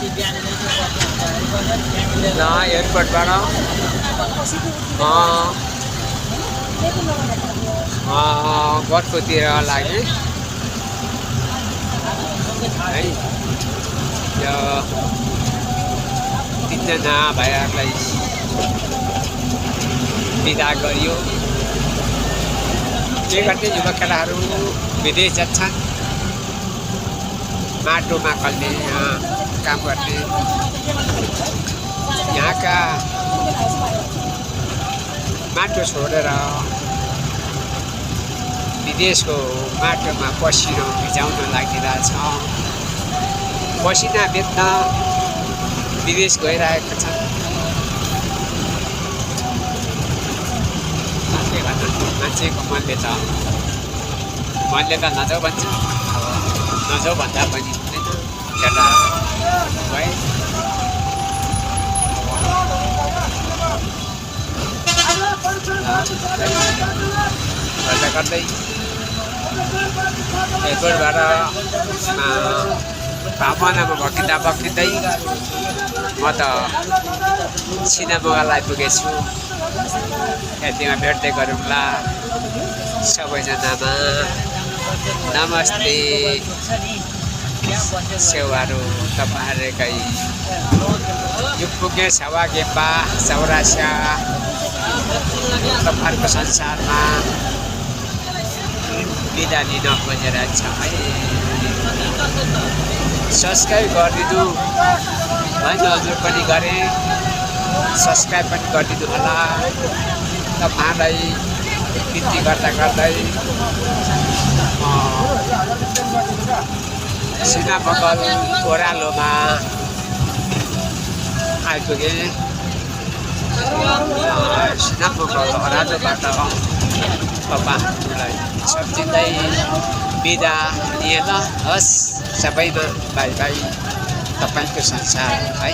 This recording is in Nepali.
ल एयरपोर्टबाट गोठकोतिर लाग्यो है। यो तिनजना भाइहरूलाई बिदा गरियो। के गर्ने युवा केटाहरू विदेश जान्छन् माटोमा कल्ने काम गर्ने। यहाँका माटो छोडेर विदेशको माटोमा पसिनो भिजाउन लागिरहेछ। पसिना बेच्न विदेश गइरहेका छन्। के गर्नु मान्छेको मनले त नजाऊ भन्छ। अब नजाऊ भन्दा पनि केटा है गर्दै एयरपोर्टबाट भावनामा भक्किँदै म त सिनेमागाल आइपुगेछु। यतिमा भेट्दै गरौँला सबैजनामा। नमस्ते सेवाहरू तपाईँहरूकै युगपुगे सवा गेपा चौरासिया तपाईँहरूको संसारमा बिदा लिन खोजेर छ है। सब्सक्राइब गरिदिनु होइन हजुर पनि गरेँ। सब्सक्राइब पनि गरिदिनु होला। तपाईँहरूलाई बिन्ती गर्दै सिनामगल ओह्रालोमा आइपुगेँ। सिनामगल ओह्रालोबाट तपाईँहरूलाई सम्झिँदै बिदा लिए ल। हस् सबैमा बाई बाई। तपाईँको संसार है।